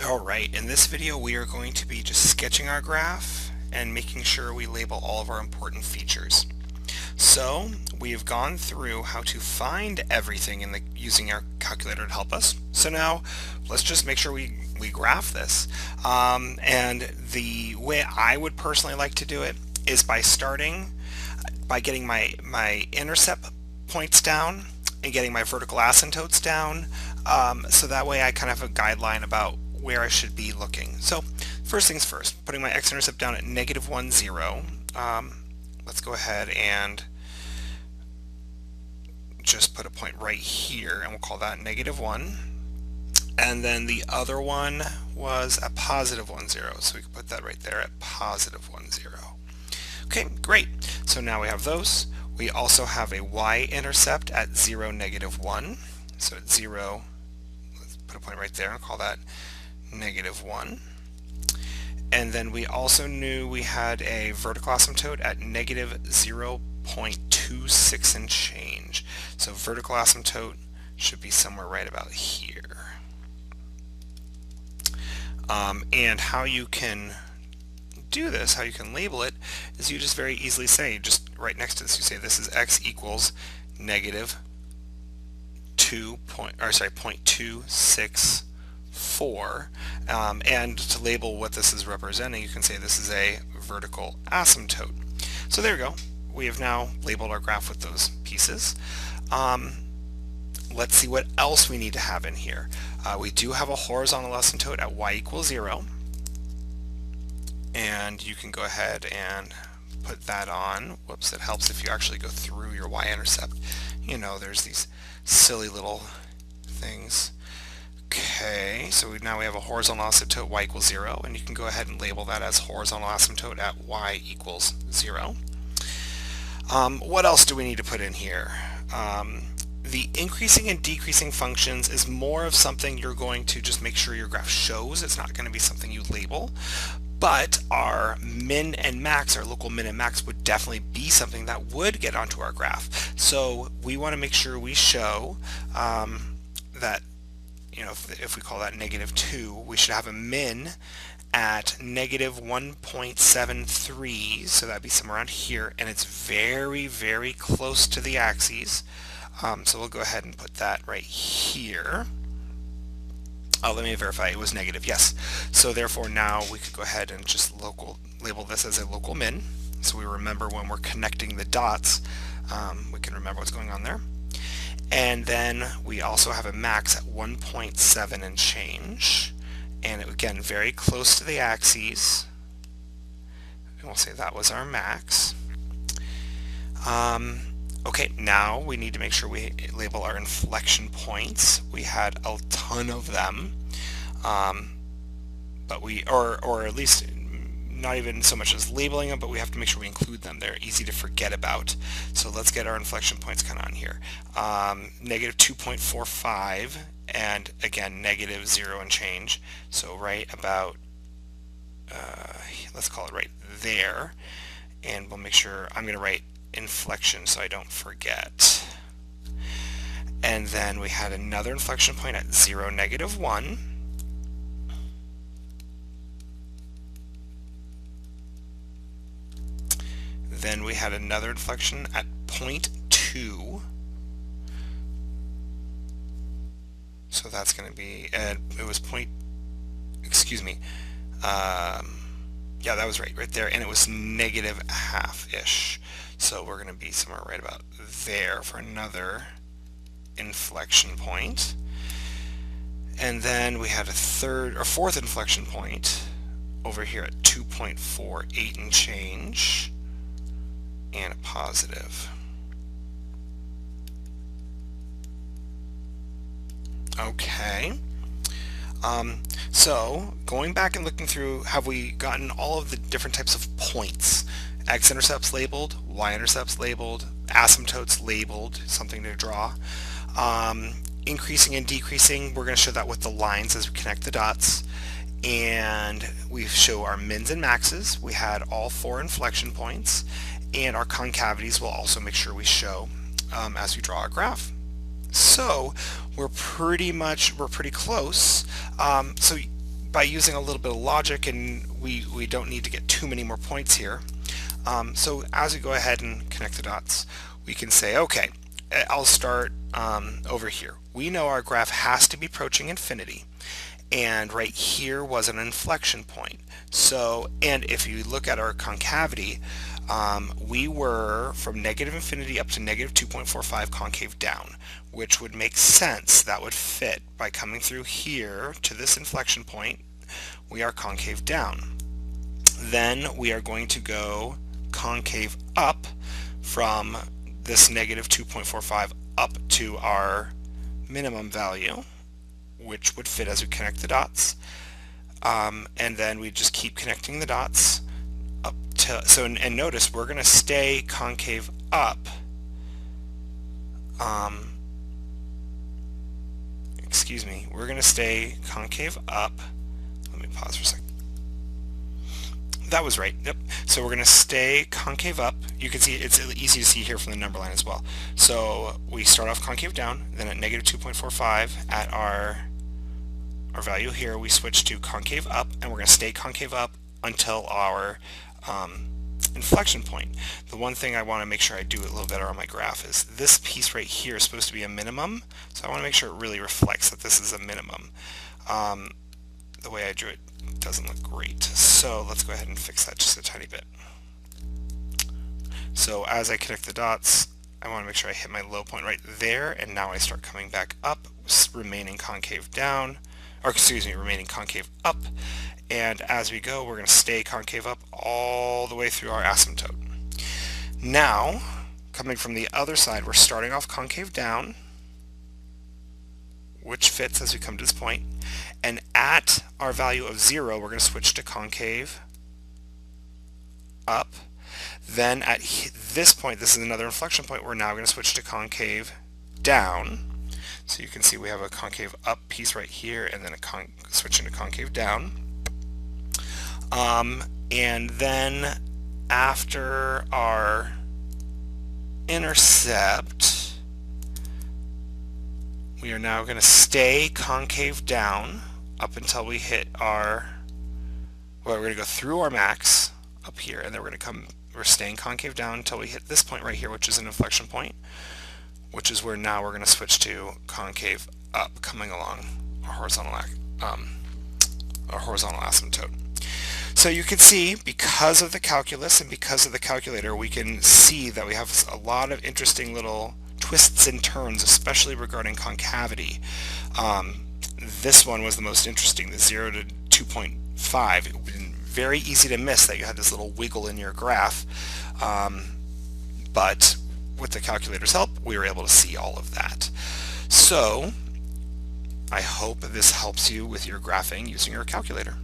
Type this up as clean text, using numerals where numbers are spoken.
Alright, in this video we are going to be just sketching our graph and making sure we label all of our important features. So we have gone through how to find everything using our calculator to help us. So now let's just make sure we graph this. And the way I would personally like to do it is by starting by getting my intercept points down and getting my vertical asymptotes down, so that way I kind of have a guideline about where I should be looking. So first things first, putting my x-intercept down at -1, 0. Let's go ahead and just put a point right here, and we'll call that -1. And then the other one was a +1, 0, so we can put that right there at +1, 0. Okay, great. So now we have those. We also have a y-intercept at 0, -1. So at 0, let's put a point right there and call that -1. And then we also knew we had a vertical asymptote at -0.26 and change. So vertical asymptote should be somewhere right about here. And how you can do this, how you can label it, is you just very easily say, just right next to this, you say this is x equals -0.264, and to label what this is representing, you can say this is a vertical asymptote. So there we go. We have now labeled our graph with those pieces. Let's see what else we need to have in here. We do have a horizontal asymptote at y equals 0. And you can go ahead and put that on. Whoops, it helps if you actually go through your y-intercept. You know, there's these silly little things. Okay, so now we have a horizontal asymptote y equals 0, and you can go ahead and label that as horizontal asymptote at y equals 0. What else do we need to put in here? The increasing and decreasing functions is more of something you're going to just make sure your graph shows. It's not going to be something you label. But our min and max, our local min and max, would definitely be something that would get onto our graph. So we want to make sure we show that, you know, if we call that -2, we should have a min at -1.73, so that'd be somewhere around here, and it's very, very close to the axes. So we'll go ahead and put that right here. Oh, let me verify, it was negative, yes. So therefore now we could go ahead and just label this as a local min. So we remember when we're connecting the dots, we can remember what's going on there. And then we also have a max at 1.7 and change. And again, very close to the axes. And we'll say that was our max. Okay, now we need to make sure we label our inflection points. We had a ton of them, but or at least not even so much as labeling them, but we have to make sure we include them. They're easy to forget about. So let's get our inflection points kind of on here. -2.45, and again, -0 and change. So right about, let's call it right there, and we'll make sure I'm going to write inflection so I don't forget. And then we had another inflection point at 0, -1. Then we had another inflection at 0.2. So that's going to be, it was yeah, that was right there, and it was -0.5-ish. So we're going to be somewhere right about there for another inflection point. And then we had a fourth inflection point over here at 2.48 and change, and a positive. Okay. So going back and looking through, have we gotten all of the different types of points? X-intercepts labeled, y-intercepts labeled, asymptotes labeled, something to draw. Increasing and decreasing, we're going to show that with the lines as we connect the dots. And we show our mins and maxes. We had all 4 inflection points, and our concavities will also make sure we show as we draw our graph. So we're pretty close. So by using a little bit of logic, and we don't need to get too many more points here. So as we go ahead and connect the dots, we can say, okay, I'll start over here. We know our graph has to be approaching infinity, and right here was an inflection point. So, and if you look at our concavity, we were from negative infinity up to negative 2.45 concave down, which would make sense. That would fit by coming through here to this inflection point. We are concave down. Then we are going to go concave up from this negative 2.45 up to our minimum value, which would fit as we connect the dots. And then we just keep connecting the dots up to, so, and notice we're going to stay concave up. Excuse me, we're going to stay concave up. Let me pause for a second. That was right. Yep. So we're going to stay concave up. You can see it's easy to see here from the number line as well. So we start off concave down, then at negative 2.45 at our value here, we switch to concave up, and we're going to stay concave up until our inflection point. The one thing I want to make sure I do a little better on my graph is this piece right here is supposed to be a minimum, so I want to make sure it really reflects that this is a minimum. The way I drew it doesn't look great, so let's go ahead and fix that just a tiny bit. So as I connect the dots, I want to make sure I hit my low point right there, and now I start coming back up, remaining concave down, or excuse me, remaining concave up, and as we go, we're going to stay concave up all the way through our asymptote. Now, coming from the other side, we're starting off concave down, which fits as we come to this point, and at our value of 0, we're going to switch to concave up. Then at this point, this is another inflection point, we're now going to switch to concave down. So you can see we have a concave up piece right here, and then switching to concave down. And then after our intercept, we are now going to stay concave down up until we hit our, well, we're going to go through our max up here, and then we're staying concave down until we hit this point right here, which is an inflection point, which is where now we're going to switch to concave up, coming along our horizontal asymptote. So you can see, because of the calculus and because of the calculator, we can see that we have a lot of interesting little twists and turns, especially regarding concavity. This one was the most interesting, the 0 to 2.5. It would be very easy to miss that you had this little wiggle in your graph, but with the calculator's help, we were able to see all of that. So I hope this helps you with your graphing using your calculator.